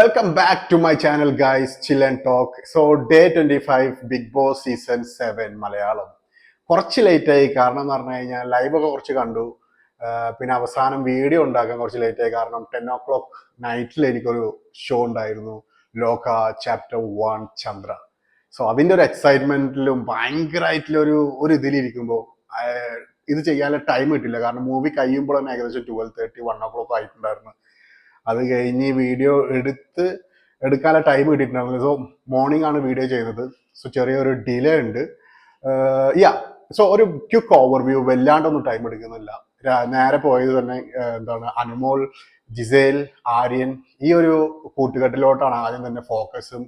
Welcome back to my channel, guys. Chill and talk. So, day 25, Big Boss Season 7 Malayalam. കുറച്ച് late ആയി കാരണം എന്ന് പറഞ്ഞു കഴിഞ്ഞാൽ ലൈവ് ഒക്കെ കുറച്ച് കണ്ടു. പിന്നെ അവസാനം വീഡിയോ ഉണ്ടാക്കാൻ കുറച്ച് ലേറ്റ് ആയി കാരണം 10 o'clock നൈറ്റിൽ എനിക്കൊരു ഷോ ഉണ്ടായിരുന്നു, ലോക ചാപ്റ്റർ 1 ചന്ദ്ര. സോ അതിൻ്റെ ഒരു എക്സൈറ്റ്മെന്റിലും ഭയങ്കരമായിട്ടുള്ള ഒരു ഇതിലിരിക്കുമ്പോൾ ഇത് ചെയ്യാനുള്ള ടൈം കിട്ടില്ല. കാരണം മൂവി കഴിയുമ്പോൾ തന്നെ ഏകദേശം 12:30 1 o'clock ആയിട്ടുണ്ടായിരുന്നു. അത് കഴിഞ്ഞ് വീഡിയോ എടുക്കാനുള്ള ടൈം കിട്ടിയിട്ടുണ്ടായിരുന്നു. സോ മോർണിംഗ് ആണ് വീഡിയോ ചെയ്യുന്നത്. സോ ചെറിയൊരു ഡിലേ ഉണ്ട്. സോ ഒരു ക്വിക്ക് ഓവർവ്യൂ, വല്ലാണ്ടൊന്നും ടൈം എടുക്കുന്നില്ല. നേരെ പോയത് തന്നെ അനുമോൾ, ജിസേൽ, ആര്യൻ ഈ ഒരു കൂട്ടുകെട്ടിലോട്ടാണ് ആദ്യം തന്നെ ഫോക്കസും.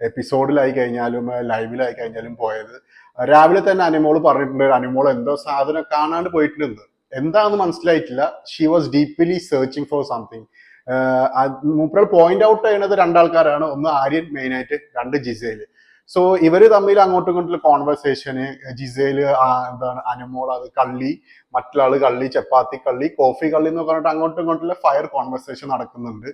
എപ്പിസോഡിലായി കഴിഞ്ഞാലും ലൈവിലായി കഴിഞ്ഞാലും പോയത്. രാവിലെ തന്നെ അനുമോൾ പറഞ്ഞിട്ടുണ്ട്, അനുമോൾ എന്തോ സാധനം കാണാണ്ട് പോയിട്ടുണ്ട്. എന്താണെന്ന് മനസ്സിലായിട്ടില്ല. She was deeply searching for something. മൂപ്പർ പോയിന്റ് ഔട്ട് ചെയ്യുന്നത് രണ്ടാൾക്കാരാണ്. ഒന്ന് ആര്യൻ മെയിൻ ആയിട്ട്, രണ്ട് ജിസേല്. സോ ഇവര് തമ്മിൽ അങ്ങോട്ടും ഇങ്ങോട്ടുള്ള കോൺവെർസേഷന്, ജിസേല് അനുമോൾ അത് കള്ളി, മറ്റുള്ള ആള് കള്ളി, ചപ്പാത്തി കള്ളി, കോഫി കള്ളി എന്ന് പറഞ്ഞിട്ട് അങ്ങോട്ടും ഇങ്ങോട്ടുള്ള ഫയർ കോൺവെർസേഷൻ നടക്കുന്നുണ്ട്.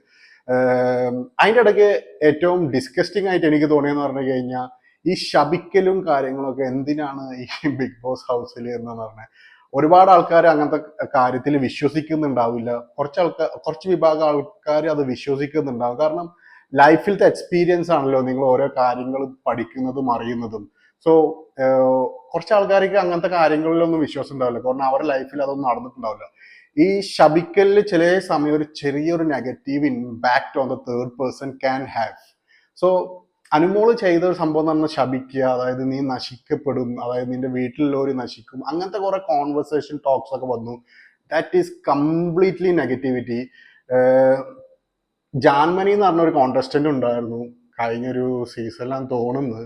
അതിൻ്റെ ഇടയ്ക്ക് ഏറ്റവും ഡിസ്കസ്റ്റിംഗ് ആയിട്ട് എനിക്ക് തോന്നിയെന്ന് പറഞ്ഞു കഴിഞ്ഞാൽ ഈ ശപിക്കലും കാര്യങ്ങളൊക്കെ എന്തിനാണ് ഈ ബിഗ് ബോസ് ഹൗസിൽ എന്ന് പറഞ്ഞാൽ ഒരുപാട് ആൾക്കാർ അങ്ങനത്തെ കാര്യത്തിൽ വിശ്വസിക്കുന്നുണ്ടാവില്ല. കുറച്ച് വിഭാഗം ആൾക്കാർ അത് വിശ്വസിക്കുന്നുണ്ടാവും. കാരണം ലൈഫിലത്തെ എക്സ്പീരിയൻസ് ആണല്ലോ നിങ്ങൾ ഓരോ കാര്യങ്ങൾ പഠിക്കുന്നതും അറിയുന്നതും. സോ കുറച്ച് ആൾക്കാർക്ക് അങ്ങനത്തെ കാര്യങ്ങളിലൊന്നും വിശ്വാസം ഉണ്ടാവില്ല, കാരണം അവരുടെ ലൈഫിൽ അതൊന്നും നടന്നിട്ടുണ്ടാവില്ല. ഈ ശപിക്കലിൽ ചില സമയം ഒരു ചെറിയൊരു negative impact on the third person can have. So Anumol ചെയ്ത ഒരു സംഭവം എന്ന് പറഞ്ഞാൽ ശപിക്കുക, അതായത് നീ നശിക്കപ്പെടും, അതായത് നിന്റെ വീട്ടിലുള്ളവർ നശിക്കും, അങ്ങനത്തെ കുറെ കോൺവെർസേഷൻ ടോക്സ് ഒക്കെ വന്നു. That is completely negativity. Jaanmoni എന്ന് പറഞ്ഞ ഒരു കോണ്ടസ്റ്റന്റ് ഉണ്ടായിരുന്നു കഴിഞ്ഞൊരു സീസണിലാന്ന് തോന്നുന്നത്.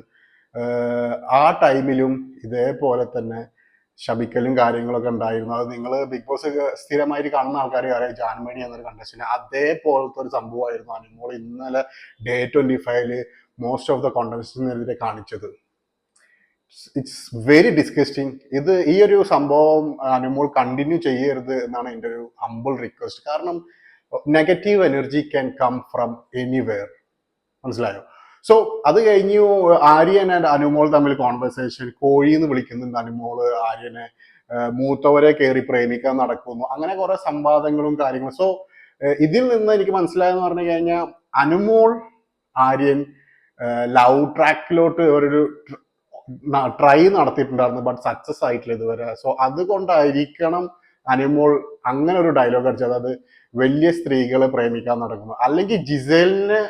ആ ടൈമിലും ഇതേപോലെ തന്നെ ശപിക്കലും കാര്യങ്ങളൊക്കെ ഉണ്ടായിരുന്നു. അത് നിങ്ങൾ ബിഗ് ബോസ് സ്ഥിരമായിട്ട് കാണുന്ന ആൾക്കാരെ അറിയാം, ജാൻമണി എന്നൊരു കണ്ടസ്റ്റന്റ്. അതേപോലത്തെ ഒരു സംഭവമായിരുന്നു അനുമോൾ ഇന്നലെ ഡേ 25 മോസ്റ്റ് ഓഫ് ദ കോണ്ടസ്റ്റന്റിനെതിരെ കാണിച്ചത്. It's very disgusting. ഈ ഒരു സംഭവം അനുമോൾ കണ്ടിന്യൂ ചെയ്യരുത് എന്നാണ് എൻ്റെ ഒരു ഹംബിൾ റിക്വസ്റ്റ്. കാരണം negative energy can come from anywhere. മനസ്സിലായോ? സോ അത് കഴിഞ്ഞു ആര്യൻ ആൻഡ് അനുമോൾ തമ്മിൽ കോൺവെർസേഷൻ. കോഴിന്ന് വിളിക്കുന്നുണ്ട് അനുമോള് ആര്യനെ. മൂത്തവരെ കയറി പ്രേമിക്കാൻ നടക്കുന്നു. അങ്ങനെ കുറെ സംവാദങ്ങളും കാര്യങ്ങളും. സോ ഇതിൽ നിന്ന് എനിക്ക് മനസ്സിലായെന്ന് പറഞ്ഞു കഴിഞ്ഞാൽ അനുമോൾ ആര്യൻ ലവ് ട്രാക്കിലോട്ട് ഒരു ട്രൈ നടത്തിയിട്ടുണ്ടായിരുന്നു, ബട്ട് സക്സസ് ആയിട്ടില്ല ഇതുവരെ. സോ അതുകൊണ്ടായിരിക്കണം അനുമോൾ അങ്ങനെ ഒരു ഡയലോഗ് അടിച്ചത്, അത് വലിയ സ്ത്രീകളെ പ്രേമിക്കാൻ നടക്കുന്നു. അല്ലെങ്കിൽ ജിസേലിനെ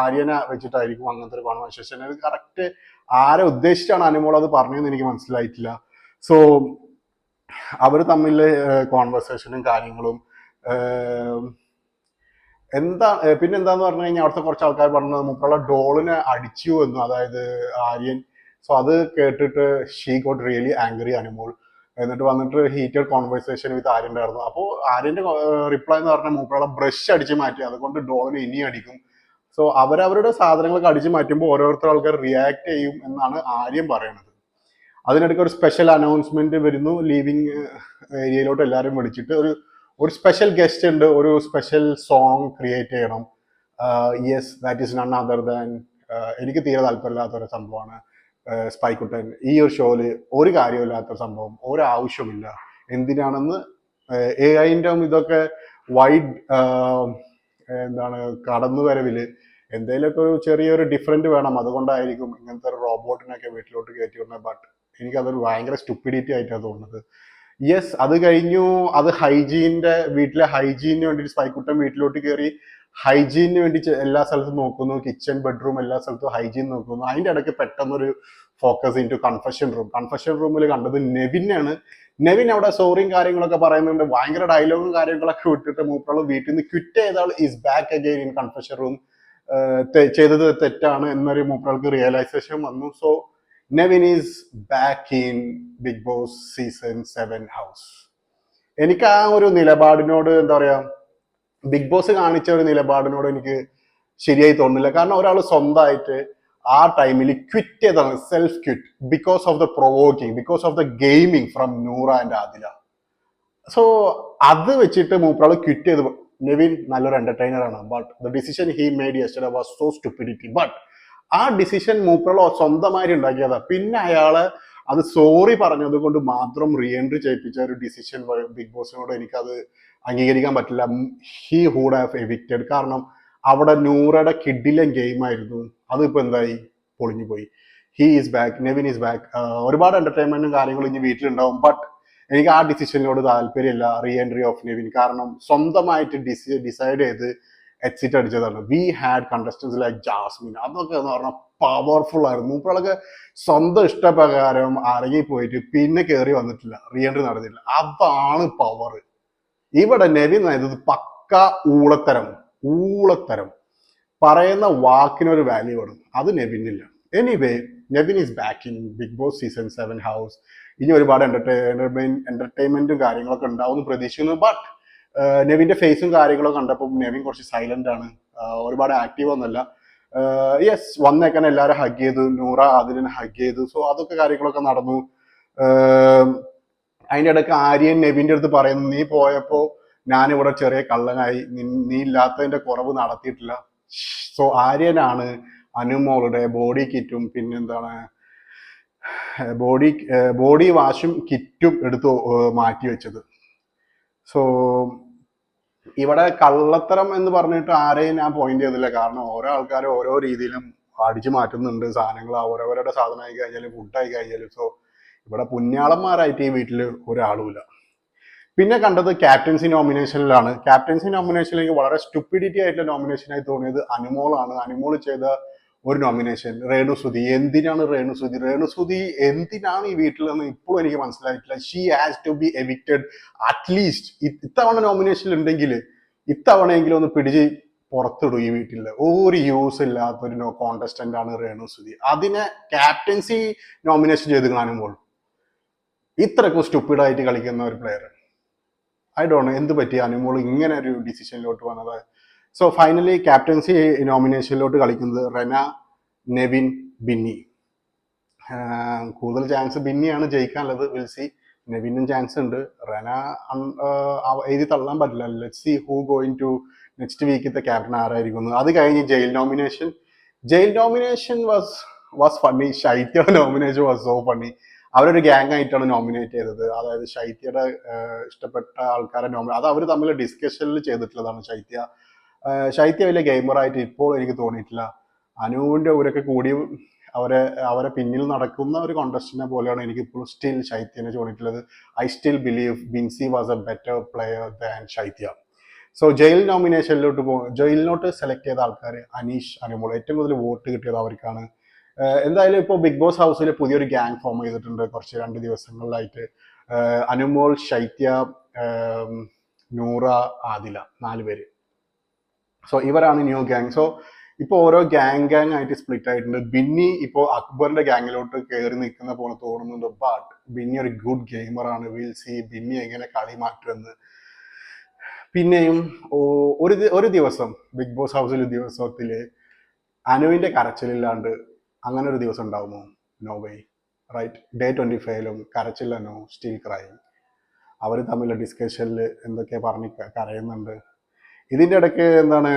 ആര്യനെ വെച്ചിട്ടായിരിക്കും അങ്ങനത്തെ ഒരു കോൺവെർസേഷൻ. അത് കറക്റ്റ് ആരെ ഉദ്ദേശിച്ചാണ് അനുമോൾ അത് പറഞ്ഞതെന്ന് എനിക്ക് മനസ്സിലായിട്ടില്ല. സോ അവർ തമ്മിൽ കോൺവെർസേഷനും കാര്യങ്ങളും പിന്നെന്താന്ന് പറഞ്ഞു കഴിഞ്ഞാൽ അവിടുത്തെ കുറച്ച് ആൾക്കാർ പറഞ്ഞത് മുക്കുള്ള ഡോളിനെ അടിച്ചു എന്നു, അതായത് ആര്യൻ. സോ അത് കേട്ടിട്ട് she got really angry Anumol. എന്നിട്ട് വന്നിട്ട് ഹീറ്റഡ് കോൺവെർസേഷൻ വിത്ത് ആര്യൻ ഉണ്ടായിരുന്നു. അപ്പോൾ ആര്യന്റെ റിപ്ലൈ എന്ന് പറഞ്ഞാൽ മൂപ്പുള്ള ബ്രഷ് അടിച്ചു മാറ്റി, അതുകൊണ്ട് ഡോളിനെ ഇനി അടിക്കും. സോ അവരവരുടെ സാധനങ്ങളൊക്കെ അടിച്ചു മാറ്റുമ്പോൾ ഓരോരുത്തർ ആൾക്കാർ റിയാക്ട് ചെയ്യും എന്നാണ് ആര്യൻ പറയുന്നത്. അതിനിടയ്ക്ക് ഒരു സ്പെഷ്യൽ അനൗൺസ്മെന്റ് വരുന്നു, ലീവിങ് ഏരിയയിലോട്ട് എല്ലാവരും വിളിച്ചിട്ട് ഒരു സ്പെഷ്യൽ ഗസ്റ്റ് ഉണ്ട്, ഒരു സ്പെഷ്യൽ സോങ് ക്രിയേറ്റ് ചെയ്യണം. Yes, that is none other than, എനിക്ക് തീരെ താല്പര്യമില്ലാത്തൊരു സംഭവമാണ് സ്പൈക്കുട്ടൻ. ഈ ഒരു ഷോയില് ഒരു കാര്യമില്ലാത്ത സംഭവം, ഒരാവശ്യമില്ല. എന്തിനാണെന്ന് AI-ന്റെ ഇതൊക്കെ വൈഡ് കടന്നുവരവില് എന്തെങ്കിലുമൊക്കെ ഒരു ചെറിയൊരു ഡിഫറൻറ്റ് വേണം. അതുകൊണ്ടായിരിക്കും ഇങ്ങനത്തെ ഒരു റോബോട്ടിനൊക്കെ വീട്ടിലോട്ട് കയറ്റി വിടുന്നത്. ബട്ട് എനിക്കതൊരു ഭയങ്കര സ്റ്റുപ്പിഡിറ്റി ആയിട്ടാണ് തോന്നുന്നത്. യെസ്, അത് കഴിഞ്ഞു. അത് വീട്ടിലെ ഹൈജീനിന് വേണ്ടിയിട്ട് സ്പൈക്കുട്ടൻ വീട്ടിലോട്ട് കയറി ഹൈജീനിന് വേണ്ടി എല്ലാ സ്ഥലത്തും നോക്കുന്നു, കിച്ചൺ, ബെഡ്റൂം എല്ലാ സ്ഥലത്തും ഹൈജീൻ നോക്കുന്നു. അതിന്റെ ഇടയ്ക്ക് പെട്ടെന്നൊരു ഫോക്കസ് ഇൻറ്റു കൺഫെഷൻ റൂമിൽ കണ്ടത് നെവിനാണ്. നെവിൻ അവിടെ സോറിയും കാര്യങ്ങളൊക്കെ പറയുന്നുണ്ട്, ഭയങ്കര ഡയലോഗും കാര്യങ്ങളൊക്കെ വിട്ടിട്ട് മൂപ്പുള്ള വീട്ടിൽ നിന്ന് ക്വിറ്റ് ചെയ്ത ആൾ is back again in confession room. ചെയ്തത് തെറ്റാണ് എന്നൊരു മൂപ്പുകൾക്ക് റിയലൈസേഷൻ വന്നു. So Nevin is back in Big Boss season 7 house. എനിക്ക് ആ ഒരു നിലപാടിനോട് എന്താ പറയാ, ബിഗ് ബോസ് കാണിച്ച ഒരു നിലപാടിനോട് എനിക്ക് ശരിയായി തോന്നുന്നില്ല. കാരണം ഒരാൾ സ്വന്തമായിട്ട് ആ ടൈമിൽ ക്വിറ്റ് ചെയ്താണ്, self quit, because of the provoking, because of the gaming from Noora and Adila. So അത് വെച്ചിട്ട് മൂപ്പറാൾ ക്വിറ്റ് ചെയ്ത് നെവിൻ നല്ലൊരു എന്റർടൈനർ ആണ്, but the decision he made yesterday was so stupidity. But ആ ഡിസിഷൻ മൂപ്പുള്ള സ്വന്തമായി ഉണ്ടാക്കിയതാ. പിന്നെ അയാള് അത് സോറി പറഞ്ഞത് കൊണ്ട് മാത്രം റീ എൻട്രി ചെയ്യിപ്പിച്ച ഒരു ഡിസിഷൻ ബിഗ് ബോസിനോട് എനിക്കത് അംഗീകരിക്കാൻ പറ്റില്ല. He hood have evicted. കാരണം അവിടെ നൂറയുടെ കിഡിലെ ഗെയിം ആയിരുന്നു, അതിപ്പോ എന്തായി, പൊളിഞ്ഞു പോയി. He is back, Nevin is back. ഒരുപാട് എന്റർടൈൻമെന്റും കാര്യങ്ങളും ഇനി വീട്ടിലുണ്ടാവും, ബട്ട് എനിക്ക് ആ ഡിസിഷനിലോട് താല്പര്യമില്ല, റീ എൻട്രി ഓഫ് നെവിൻ. കാരണം സ്വന്തമായിട്ട് ഡിസൈഡ് ചെയ്ത് എക്സിറ്റ് അടിച്ചതാണ്. We had contestants like Jasmin, അതൊക്കെ എന്ന് പറഞ്ഞാൽ പവർഫുൾ ആയിരുന്നു. മൂപ്പളൊക്കെ സ്വന്തം ഇഷ്ടപ്രകാരം അറങ്ങി പോയിട്ട് പിന്നെ കയറി വന്നിട്ടില്ല, റീ എൻട്രി നടന്നില്ല. അതാണ് പവർ. ഇവിടെ നെവിൻ ഇത് പക്ക ഊളത്തരം. ഊളത്തരം പറയുന്ന വാക്കിനൊരു വാല്യൂ വേണം, അത് നെവിനില്ല. Anyway, Nevin is back in Big Boss season 7 house. ഇനി ഒരുപാട് എന്റർടൈൻമെന്റും കാര്യങ്ങളൊക്കെ ഉണ്ടാവും എന്ന് പ്രതീക്ഷിക്കുന്നു. ബട്ട് നെവിന്റെ ഫേസും കാര്യങ്ങളൊക്കെ കണ്ടപ്പോൾ നെവിൻ കുറച്ച് സൈലന്റ് ആണ്, ഒരുപാട് ആക്റ്റീവ് ഒന്നല്ല. യെസ്, വന്നേക്കാൻ എല്ലാവരും ഹഗ് ചെയ്തു, നൂറ അതിനെ ഹഗ് ചെയ്തു. സോ അതൊക്കെ കാര്യങ്ങളൊക്കെ നടന്നു. അതിൻ്റെ ഇടയ്ക്ക് ആര്യൻ നെവിന്റെ അടുത്ത് പറയുന്നു, നീ പോയപ്പോ ഞാനിവിടെ ചെറിയ കള്ളനായി, നീ ഇല്ലാത്തതിന്റെ കുറവ് നടത്തിയിട്ടില്ല. സോ ആര്യനാണ് അനുമോളുടെ ബോഡി കിറ്റും പിന്നെന്താണ് ബോഡി വാഷും കിറ്റും എടുത്ത് മാറ്റി വെച്ചത്. സോ ഇവിടെ കള്ളത്തരം എന്ന് പറഞ്ഞിട്ട് ആരെയും ഞാൻ പോയിന്റ് ചെയ്തില്ല. കാരണം ഓരോ ആൾക്കാരും ഓരോ രീതിയിലും അടിച്ചു മാറ്റുന്നുണ്ട് സാധനങ്ങൾ, അവരവരുടെ സാധനമായി കഴിഞ്ഞാലും ഫുഡായി കഴിഞ്ഞാലും. സോ ഇവിടെ പുണ്യാളന്മാരായിട്ട് ഈ വീട്ടിൽ ഒരാളുമില്ല. പിന്നെ കണ്ടത് ക്യാപ്റ്റൻസി നോമിനേഷനിലാണ്. ക്യാപ്റ്റൻസി നോമിനേഷനിലേക്ക് വളരെ സ്റ്റുപ്പിഡിറ്റി ആയിട്ടുള്ള നോമിനേഷനായി തോന്നിയത് അനുമോളാണ്. അനുമോൾ ചെയ്ത ഒരു നോമിനേഷൻ രേണുസുതി. എന്തിനാണ് രേണുസുതി? രേണുസുതി എന്തിനാണ് ഈ വീട്ടിലെന്ന് ഇപ്പോഴും എനിക്ക് മനസ്സിലായിട്ടില്ല. She has to be evicted at least. ഇത്തവണ നോമിനേഷൻ ഉണ്ടെങ്കിൽ ഇത്തവണയെങ്കിലും ഒന്ന് പിടിച്ച് പുറത്തിടും ഈ വീട്ടിൽ. ഒരു യൂസ് ഇല്ലാത്തൊരു കോണ്ടസ്റ്റന്റ് ആണ് രേണുസുതി. അതിനെ ക്യാപ്റ്റൻസി നോമിനേഷൻ ചെയ്ത് കാണുമ്പോൾ ഇത്രക്കും സ്റ്റുപ്പിഡായിട്ട് കളിക്കുന്ന ഒരു പ്ലെയർ, ഐ ഡോണ്ട് നോ എന്ത് പറ്റി അനുമോൾ ഇങ്ങനെ ഒരു ഡിസിഷനിലോട്ട് വന്നത്. സോ ഫൈനലി ക്യാപ്റ്റൻസി നോമിനേഷനിലോട്ട് കളിക്കുന്നത് റെന, നെവിൻ, ബിന്നി. കൂടുതൽ ചാൻസ് ബിന്നിയാണ് ജയിക്കാനുള്ളത്. Will see. നെവിനും ചാൻസ് ഉണ്ട്. റെന എഴുതി തള്ളാൻ പറ്റില്ല. Let see who going to next വീക്കിലത്തെ ക്യാപ്റ്റൻ ആരായിരിക്കുന്നു. അത് കഴിഞ്ഞ് ജയിൽ നോമിനേഷൻ. ജയിൽ നോമിനേഷൻ വാസ് ഫണ്ണി. ശൈത്യയുടെ നോമിനേഷൻ വാസ് സോ ഫണ്ണി. അവരൊരു ഗ്യാങ് ആയിട്ടാണ് നോമിനേറ്റ് ചെയ്തത്. അതായത് ശൈത്യയുടെ ഇഷ്ടപ്പെട്ട ആൾക്കാരെ അത് അവർ തമ്മിൽ ഡിസ്കഷനിൽ ചെയ്തിട്ടുള്ളതാണ്. ശൈത്യ വലിയ ഗെയിമറായിട്ട് ഇപ്പോൾ എനിക്ക് തോന്നിയിട്ടില്ല. അനുവിന്റെ ഊരൊക്കെ കൂടി അവരെ പിന്നിൽ നടക്കുന്ന ഒരു കോണ്ടസ്റ്റന്റിനെ പോലെയാണ് എനിക്ക് ഇപ്പോൾ സ്റ്റിൽ ശൈത്യനെ തോന്നിയിട്ടുള്ളത്. I still believe Binsi was a better player than Shaithya. So ജയിൽ ജയിലിലോട്ട് സെലക്ട് ചെയ്ത ആൾക്കാർ അനീഷ്, അനുമോൾ. ഏറ്റവും കൂടുതൽ വോട്ട് കിട്ടിയത് അവർക്കാണ്. എന്തായാലും ഇപ്പോൾ ബിഗ് ബോസ് ഹൗസിൽ പുതിയൊരു ഗ്യാങ് ഫോം ചെയ്തിട്ടുണ്ട് കുറച്ച് 2 ദിവസങ്ങളിലായിട്ട്. അനുമോൾ, ശൈത്യ, നൂറ, ആദില, 4 പേര്. സോ ഇവരാണ് ന്യൂ ഗ്യാങ്. സോ ഇപ്പോൾ ഓരോ ഗ്യാങ് ആയിട്ട് സ്പ്ലിറ്റ് ആയിട്ടുണ്ട്. ബിന്നി ഇപ്പോൾ അക്ബറിന്റെ ഗ്യാങ്ങിലോട്ട് കയറി നിൽക്കുന്ന പോലെ തോന്നുന്നുണ്ട്. ബട്ട് ബിന്നി ഒരു ഗുഡ് ഗെയിമറാണ്. വിൽ സി ബിന്നി എങ്ങനെ കളി മാറ്റുമെന്ന്. പിന്നെയും ഒരു ദിവസം ബിഗ് ബോസ് ഹൗസിൽ ദിവസത്തിൽ അനുവിന്റെ കരച്ചിലില്ലാണ്ട് അങ്ങനെ ഒരു ദിവസം ഉണ്ടാവുമോ? No way, right? ഡേ 25 കരച്ചില്ല, നോ, സ്റ്റിൽ ക്രൈം. അവർ തമ്മിലുള്ള ഡിസ്കഷനിൽ എന്തൊക്കെ പറഞ്ഞ് കരയുന്നുണ്ട്. ഇതിൻ്റെ ഇടയ്ക്ക് എന്താണ്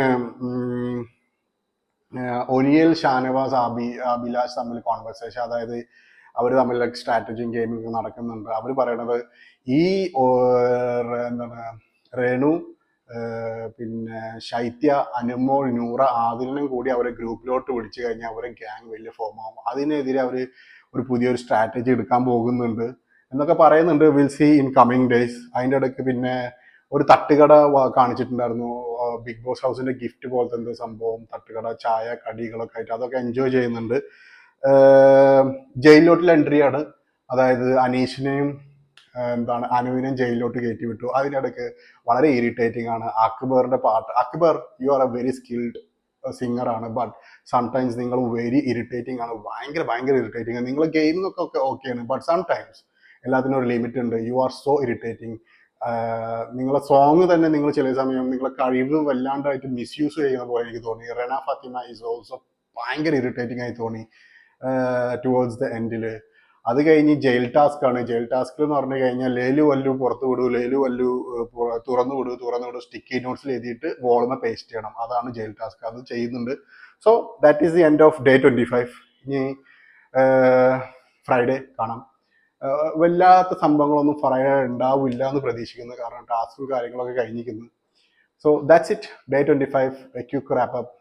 ഒനിയൽ, ഷാനവാസ്, അഭിലാഷ് തമ്മിൽ കോൺവെർസേഷൻ, അതായത് അവർ തമ്മിൽ സ്ട്രാറ്റജിയും ഗെയിമിംഗ് നടക്കുന്നുണ്ട്. അവർ പറയണത് ഈ എന്താണ് രേണു, പിന്നെ ശൈത്യ, അനുമോൾ, നൂറ, ആദിലിനും കൂടി അവരെ ഗ്രൂപ്പിലോട്ട് വിളിച്ചു കഴിഞ്ഞാൽ അവരെ ഗ്യാങ് വലിയ ഫോം ആവും. അതിനെതിരെ അവർ ഒരു പുതിയൊരു സ്ട്രാറ്റജി എടുക്കാൻ പോകുന്നുണ്ട് എന്നൊക്കെ പറയുന്നുണ്ട്. Will see in coming days. അതിൻ്റെ ഇടയ്ക്ക് പിന്നെ ഒരു തട്ടുകട കാണിച്ചിട്ടുണ്ടായിരുന്നു. ബിഗ് ബോസ് ഹൗസിന്റെ ഗിഫ്റ്റ് പോലത്തെ എന്തോ സംഭവം, തട്ടുകട, ചായ, കടികളൊക്കെ ആയിട്ട് അതൊക്കെ എൻജോയ് ചെയ്യുന്നുണ്ട്. ജയിലിലോട്ടുള്ള എൻട്രിയാണ്. അതായത് അനീഷിനെയും എന്താണ് അനുവിനെയും ജയിലിലോട്ട് കയറ്റി വിട്ടു. അതിനിടയ്ക്ക് വളരെ ഇറിറ്റേറ്റിംഗ് ആണ് അക്ബറിന്റെ പാട്ട്. Akbar, you are A very skilled singer ആണ്, ബട്ട് സംടൈംസ് നിങ്ങൾ വെരി ഇറിറ്റേറ്റിംഗ് ആണ്. ഭയങ്കര ഇറിറ്റേറ്റിംഗ് ആണ്. നിങ്ങൾ ഗെയിമിംഗ് ഒക്കെ ഓക്കെയാണ്, ബട്ട് സംടൈംസ് എല്ലാത്തിനും ഒരു ലിമിറ്റ് ഉണ്ട്. You are so irritating. നിങ്ങളെ സോങ് തന്നെ നിങ്ങൾ ചില സമയം നിങ്ങളെ കഴിവ് വല്ലാണ്ടായിട്ട് മിസ്യൂസ് ചെയ്യുന്ന പോലെ എനിക്ക് തോന്നി. റെന ഫാത്തിമ ഈസ് ഓൾസോ ഭയങ്കര ഇറിറ്റേറ്റിംഗ് ആയി തോന്നി ടുവേർഡ്സ് ദ എൻഡിൽ. അത് കഴിഞ്ഞ് ജയിൽ ടാസ്ക് ആണ്. ജയിൽ ടാസ്ക് എന്ന് പറഞ്ഞു കഴിഞ്ഞാൽ ലേലു വല്ലു പുറത്തു വിടൂ, ലേലു വല്ലു തുറന്നു വിടൂ സ്റ്റിക്കി നോട്ട്സിൽ എഴുതിയിട്ട് വോളിനെ പേസ്റ്റ് ചെയ്യണം. അതാണ് ജയിൽ ടാസ്ക്. അത് ചെയ്യുന്നുണ്ട്. So that is the end off day 25. ഇനി ഫ്രൈഡേ കാണാം. വല്ലാത്ത സംഭവങ്ങളൊന്നും ഫ്രൈഡേ ഉണ്ടാവില്ല എന്ന് പ്രതീക്ഷിക്കുന്നു. കാരണം ടാസ്ക് കാര്യങ്ങളൊക്കെ കഴിഞ്ഞിരിക്കുന്നു. So that's it. Day 25 A quick wrap up.